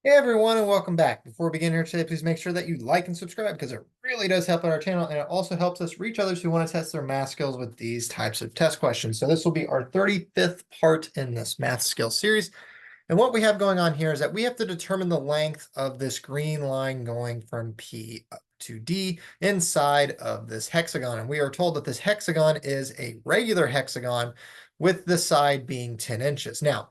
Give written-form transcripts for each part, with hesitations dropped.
Hey everyone, and welcome back. Before we begin here today, please make sure that you like and subscribe because it really does help out our channel, and it also helps us reach others who want to test their math skills with these types of test questions. So this will be our 35th part in this math skill series. And what we have going on here is that we have to determine the length of this green line going from P up to D inside of this hexagon. And we are told that this hexagon is a regular hexagon with the side being 10 inches. Now,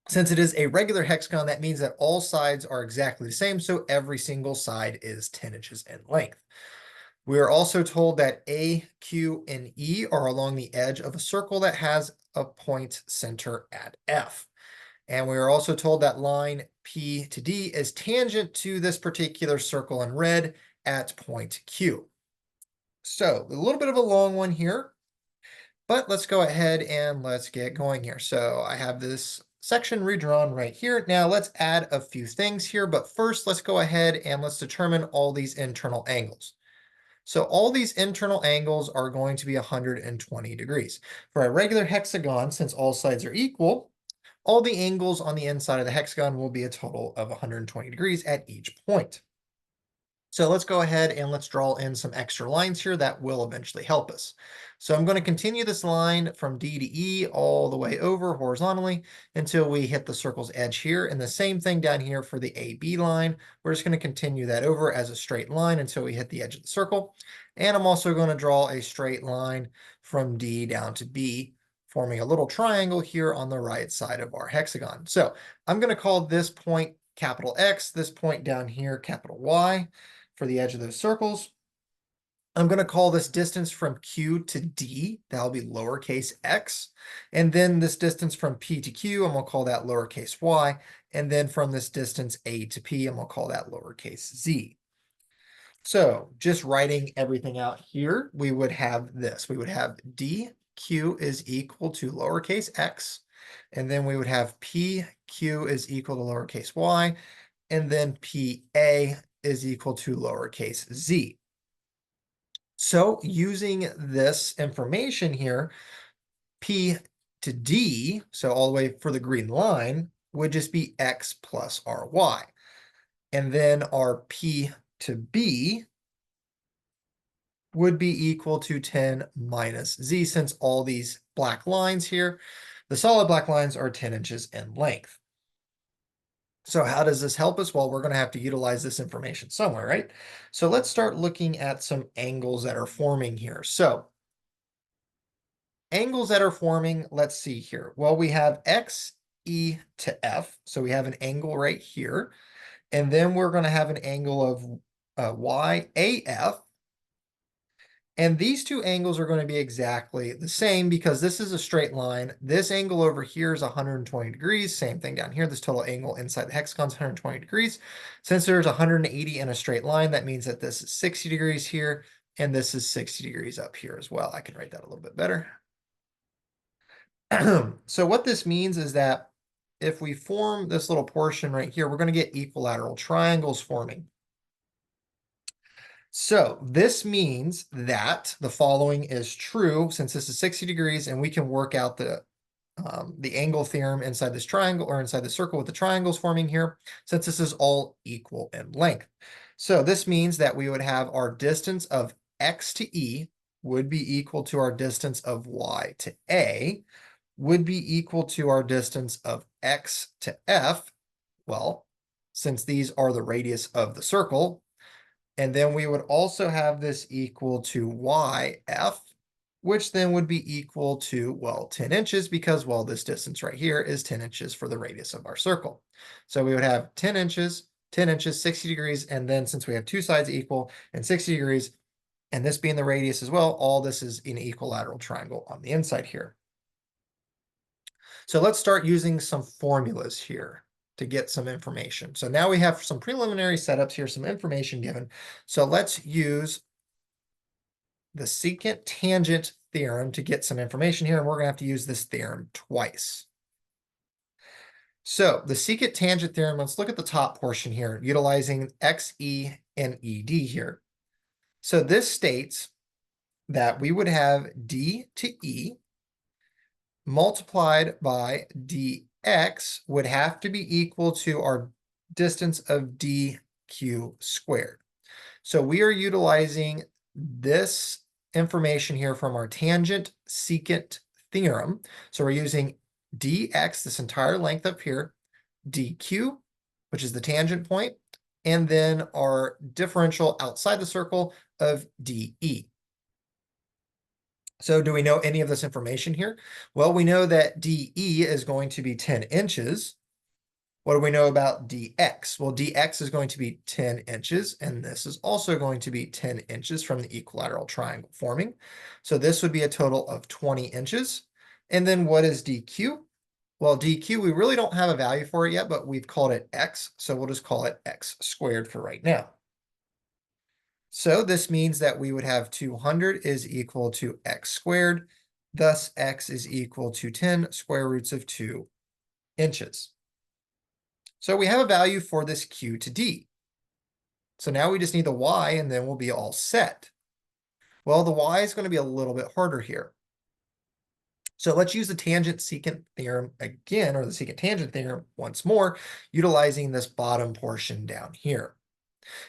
since it is a regular hexagon, that means that all sides are exactly the same, so every single side is 10 inches in length. We are also told that A, Q, and E are along the edge of a circle that has a point center at F. And we are also told that line P to D is tangent to this particular circle in red at point Q. So a little bit of a long one here, but let's go ahead and let's get going here. So I have this section redrawn right here. Now let's add a few things here, but first let's go ahead and let's determine all these internal angles. So all these internal angles are going to be 120 degrees. For a regular hexagon, since all sides are equal, all the angles on the inside of the hexagon will be a total of 120 degrees at each point. So let's go ahead and let's draw in some extra lines here that will eventually help us. So I'm going to continue this line from D to E all the way over horizontally until we hit the circle's edge here. And the same thing down here for the AB line. We're just going to continue that over as a straight line until we hit the edge of the circle. And I'm also going to draw a straight line from D down to B, forming a little triangle here on the right side of our hexagon. So I'm going to call this point capital X, this point down here capital Y for the edge of those circles. I'm going to call this distance from Q to D, that'll be lowercase x. And then this distance from P to Q, I'm going to call that lowercase y. And then from this distance A to P, I'm going to call that lowercase z. So just writing everything out here, we would have this. We would have DQ is equal to lowercase x. And then we would have PQ is equal to lowercase y. And then PA is equal to lowercase z. So using this information here, P to D, so all the way for the green line, would just be X plus RY. And then our P to B would be equal to 10 minus Z, since all these black lines here, the solid black lines are 10 inches in length. So how does this help us? Well, we're going to have to utilize this information somewhere, right? So let's start looking at some angles that are forming here. So angles that are forming, let's see here. Well, we have X, E to F. So we have an angle right here. And then we're going to have an angle of Y, AF. And these two angles are going to be exactly the same because this is a straight line. This angle over here is 120 degrees. Same thing down here. This total angle inside the hexagon is 120 degrees. Since there's 180 in a straight line, that means that this is 60 degrees here, and this is 60 degrees up here as well. I can write that a little bit better. So what this means is that if we form this little portion right here, we're going to get equilateral triangles forming. So this means that the following is true, since this is 60 degrees, and we can work out the angle theorem inside this triangle or inside the circle with the triangles forming here, since this is all equal in length. So this means that we would have our distance of X to E would be equal to our distance of Y to A, would be equal to our distance of X to F. Well, since these are the radius of the circle, and then we would also have this equal to YF, which then would be equal to, well, 10 inches because, well, this distance right here is 10 inches for the radius of our circle. So we would have 10 inches, 60 degrees, and then since we have two sides equal and 60 degrees, and this being the radius as well, all this is an equilateral triangle on the inside here. So let's start using some formulas here to get some information. So now we have some preliminary setups here, some information given. So let's use the secant tangent theorem to get some information here, and we're going to have to use this theorem twice. So the secant tangent theorem, let's look at the top portion here, utilizing XE and ED here. So this states that we would have D to E multiplied by dx would have to be equal to our distance of dq squared. So we are utilizing this information here from our tangent secant theorem. So we're using dx, this entire length up here, dq, which is the tangent point, and then our differential outside the circle of dE. So do we know any of this information here? Well, we know that dE is going to be 10 inches. What do we know about dx? Well, dx is going to be 10 inches, and this is also going to be 10 inches from the equilateral triangle forming. So this would be a total of 20 inches. And then what is dq? Well, dq, we really don't have a value for it yet, but we've called it x, so we'll just call it x squared for right now. So this means that we would have 200 is equal to x squared, thus x is equal to 10 square roots of 2 inches. So we have a value for this q to d. So now we just need the y, and then we'll be all set. Well, the y is going to be a little bit harder here. So let's use the tangent secant theorem again, or the secant tangent theorem once more, utilizing this bottom portion down here.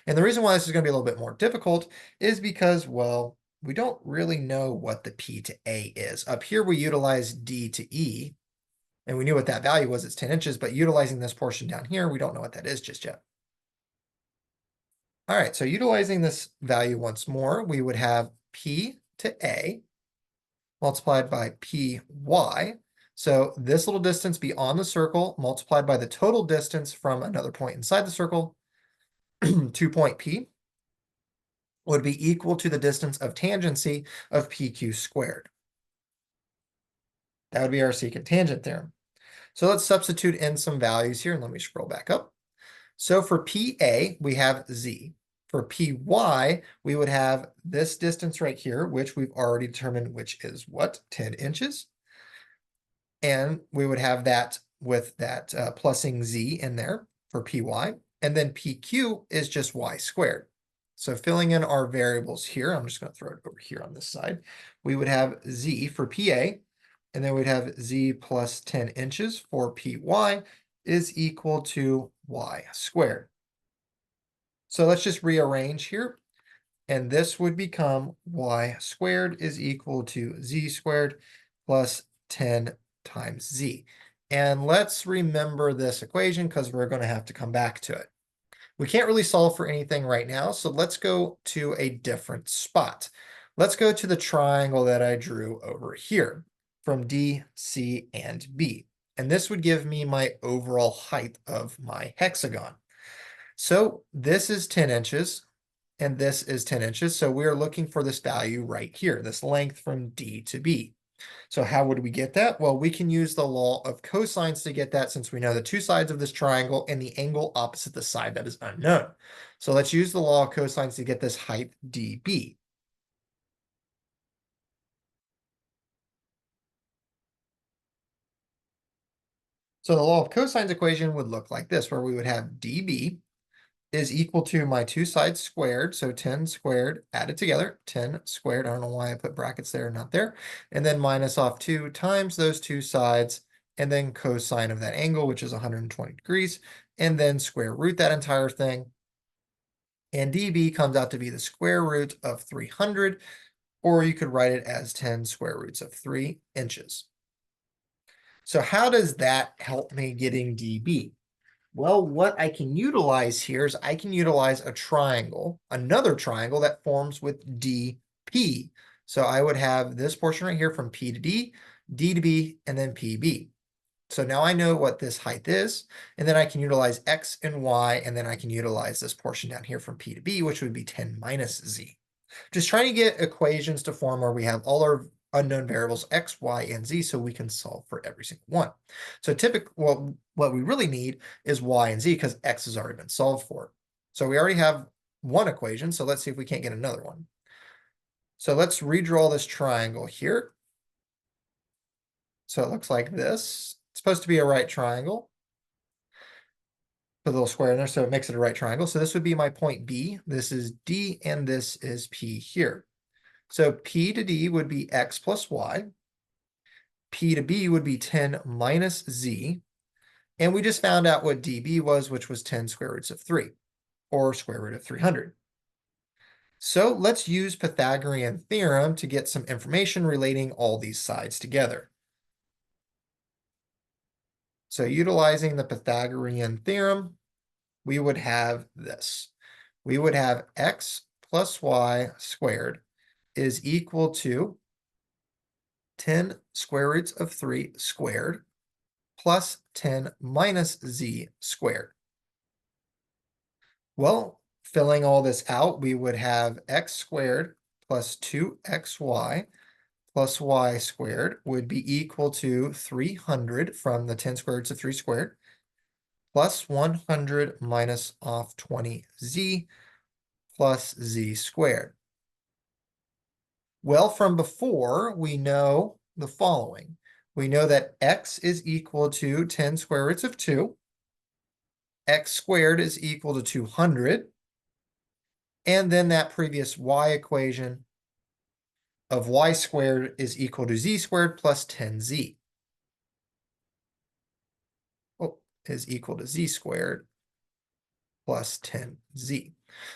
And the reason why this is going to be a little bit more difficult is because, well, we don't really know what the p to a is. Up here, we utilize d to e, and we knew what that value was, it's 10 inches, but utilizing this portion down here, we don't know what that is just yet. All right, so utilizing this value once more, we would have p to a multiplied by py. So this little distance beyond the circle multiplied by the total distance from another point inside the circle, 2 point p, would be equal to the distance of tangency of pq squared. That would be our secant tangent theorem. So let's substitute in some values here, and let me scroll back up. So for PA, we have Z. For PY, we would have this distance right here, which we've already determined which is what, 10 inches. And we would have that with that plussing Z in there for PY. And then PQ is just Y squared. So filling in our variables here, I'm just going to throw it over here on this side. We would have Z for PA, and then we'd have Z plus 10 inches for PY is equal to Y squared. So let's just rearrange here. And this would become Y squared is equal to Z squared plus 10 times Z. And let's remember this equation because we're going to have to come back to it. We can't really solve for anything right now, so let's go to a different spot. Let's go to the triangle that I drew over here from D, C, and B. And this would give me my overall height of my hexagon. So this is 10 inches, and this is 10 inches. So we're looking for this value right here, this length from D to B. So how would we get that? Well, we can use the law of cosines to get that, since we know the two sides of this triangle and the angle opposite the side that is unknown. So let's use the law of cosines to get this height dB. So the law of cosines equation would look like this, where we would have dB is equal to my two sides squared, so 10 squared added together, 10 squared, I don't know why I put brackets there, not there, and then minus off 2 times those two sides, and then cosine of that angle, which is 120 degrees, and then square root that entire thing. And dB comes out to be the square root of 300, or you could write it as 10 square roots of 3 inches. So how does that help me getting dB? Well, what I can utilize here is I can utilize a triangle, another triangle that forms with DP. So I would have this portion right here from P to D, D to B, and then PB. So now I know what this height is, and then I can utilize X and Y, and then I can utilize this portion down here from P to B, which would be 10 minus Z. Just trying to get equations to form where we have all our unknown variables X, Y, and Z, so we can solve for every single one. So well, what we really need is Y and Z because X has already been solved for. So we already have one equation, so let's see if we can't get another one. So let's redraw this triangle here. So it looks like this. It's supposed to be a right triangle. Put a little square in there so it makes it a right triangle. So this would be my point B. This is D, and this is P here. So P to D would be X plus Y. P to B would be 10 minus Z. And we just found out what dB was, which was 10 square roots of 3, or square root of 300. So let's use Pythagorean theorem to get some information relating all these sides together. So utilizing the Pythagorean theorem, we would have this. We would have x plus y squared is equal to 10 square roots of 3 squared plus 10 minus z squared. Well, filling all this out, we would have x squared plus 2xy plus y squared would be equal to 300 from the 10 square roots of 3 squared plus 100 minus off 20z plus z squared. Well, from before, we know the following. We know that x is equal to 10 square roots of 2. X squared is equal to 200. And then that previous y equation of y squared is equal to z squared plus 10z. Oh, is equal to z squared plus 10z.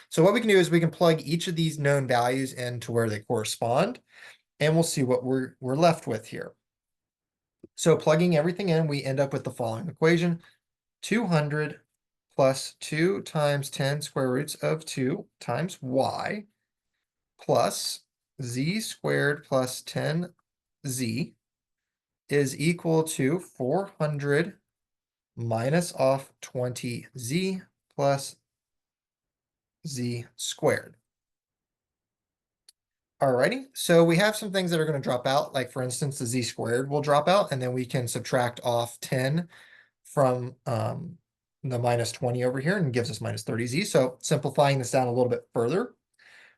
So what we can do is we can plug each of these known values into where they correspond, and we'll see what we're left with here. So plugging everything in, we end up with the following equation: 200 plus 2 times 10 square roots of 2 times y plus z squared plus 10z is equal to 400 minus off 20z plus z squared. Alrighty, so we have some things that are going to drop out, like for instance, the z squared will drop out, and then we can subtract off 10 from the minus 20 over here and gives us minus 30z. So simplifying this down a little bit further,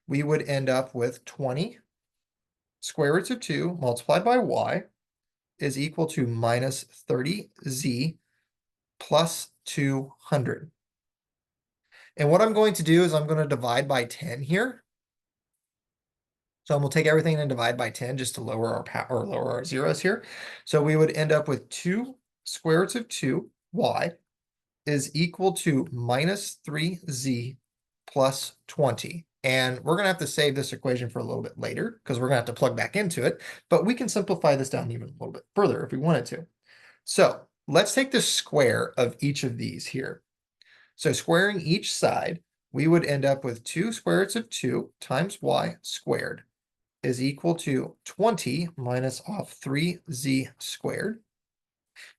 we would end up with 20 square roots of 2 multiplied by y is equal to minus 30z plus 200. And what I'm going to do is I'm going to divide by 10 here. So I'm going to take everything and divide by 10 just to lower our power or lower our zeros here. So we would end up with 2 square roots of 2y is equal to minus 3z plus 20. And we're going to have to save this equation for a little bit later because we're going to have to plug back into it. But we can simplify this down even a little bit further if we wanted to. So let's take the square of each of these here. So squaring each side, we would end up with 2 square roots of 2 times y squared is equal to 20 minus off 3z squared.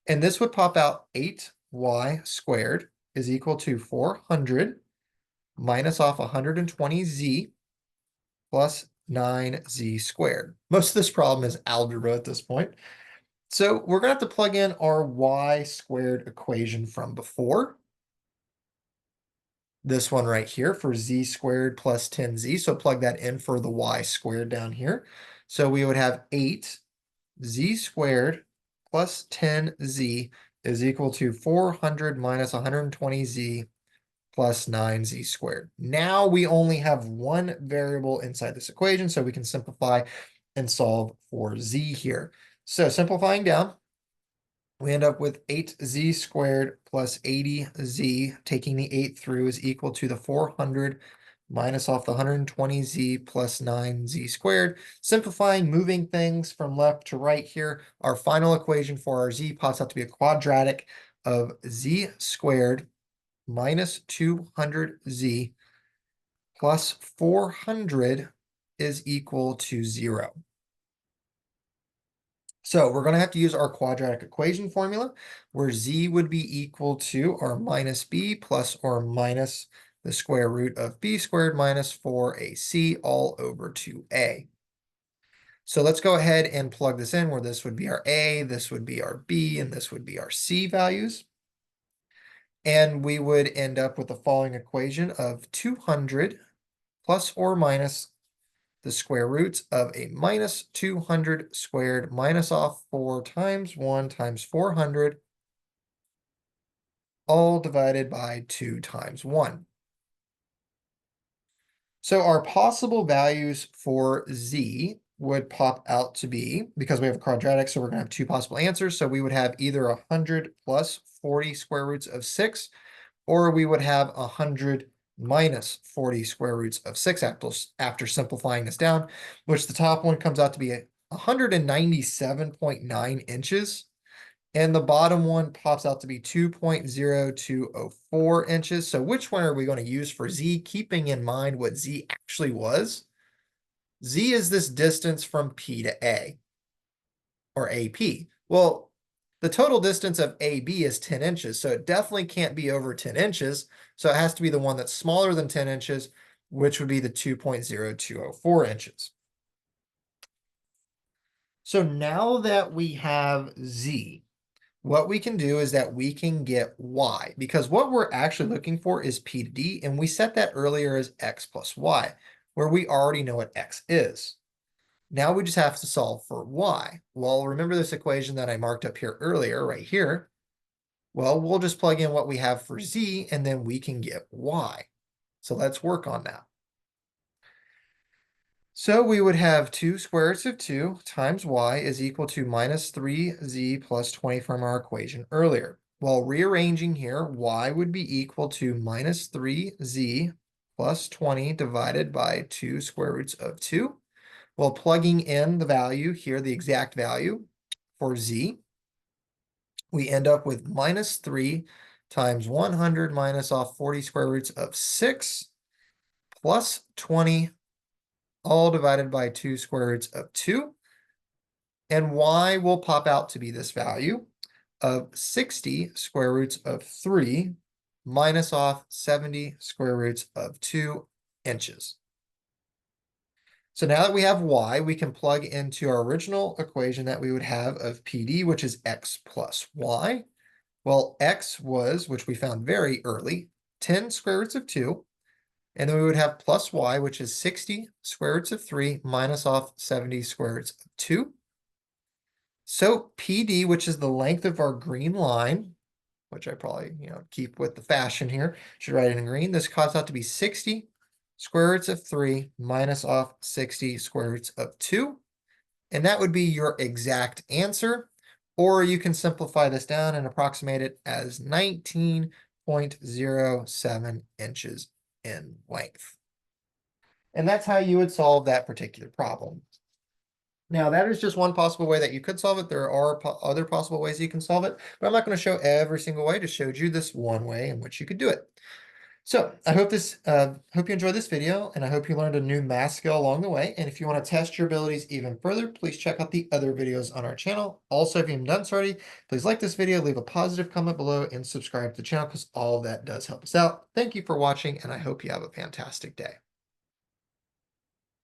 And this would pop out 8y squared is equal to 400 minus off 120z plus 9z squared. Most of this problem is algebra at this point. So we're going to have to plug in our y squared equation from before. This one right here for z squared plus 10z. So plug that in for the y squared down here. So we would have 8z squared plus 10z is equal to 400 minus 120z plus 9z squared. Now we only have one variable inside this equation, so we can simplify and solve for z here. So simplifying down, we end up with 8z squared plus 80z, taking the 8 through, is equal to the 400 minus off the 120z plus 9z squared. Simplifying, moving things from left to right here, our final equation for our z pops out to be a quadratic of z squared minus 200z plus 400 is equal to 0. So we're going to have to use our quadratic equation formula, where z would be equal to our minus b plus or minus the square root of b squared minus 4ac all over 2a. So let's go ahead and plug this in, where this would be our a, this would be our b, and this would be our c values. And we would end up with the following equation of 200 plus or minus the square root of a minus 200 squared minus off 4 times 1 times 400, all divided by 2 times 1. So our possible values for z would pop out to be, because we have a quadratic, so we're gonna have two possible answers. So we would have either 100 plus 40 square roots of 6, or we would have 100 minus 40 square roots of 6 after simplifying this down, which the top one comes out to be 197.9 inches. And the bottom one pops out to be 2.0204 inches. So which one are we going to use for Z, keeping in mind what Z actually was? Z is this distance from P to A, or AP. Well, the total distance of AB is 10 inches, so it definitely can't be over 10 inches. So it has to be the one that's smaller than 10 inches, which would be the 2.0204 inches. So now that we have Z, what we can do is that we can get Y, because what we're actually looking for is P to D, and we set that earlier as X plus Y, where we already know what X is. Now we just have to solve for Y. Well, remember this equation that I marked up here earlier, right here? Well, we'll just plug in what we have for Z, and then we can get Y. So let's work on that. So we would have 2 square roots of 2 times y is equal to minus 3z plus 20 from our equation earlier. Well, rearranging here, y would be equal to minus 3z plus 20 divided by 2 square roots of 2. Well, plugging in the value here, the exact value for z, we end up with minus 3 times 100 minus off 40 square roots of 6 plus 20 all divided by 2 square roots of 2. And y will pop out to be this value of 60 square roots of 3 minus off 70 square roots of 2 inches. So now that we have y, we can plug into our original equation that we would have of PD, which is x plus y. Well, x was, which we found very early, 10 square roots of 2. And then we would have plus y, which is 60 square roots of 3 minus off 70 square roots of 2. So PD, which is the length of our green line, which I probably, keep with the fashion here, should write it in green. This comes out to be 60 square roots of 3 minus off 60 square roots of 2. And that would be your exact answer. Or you can simplify this down and approximate it as 19.07 inches in length. And that's how you would solve that particular problem. Now, that is just one possible way that you could solve it. There are other possible ways you can solve it, but I'm not going to show every single way. Just showed you this one way in which you could do it. So I hope hope you enjoyed this video, and I hope you learned a new math skill along the way. And if you want to test your abilities even further, please check out the other videos on our channel. Also, if you haven't done so already, please like this video, leave a positive comment below, and subscribe to the channel, because all of that does help us out. Thank you for watching, and I hope you have a fantastic day.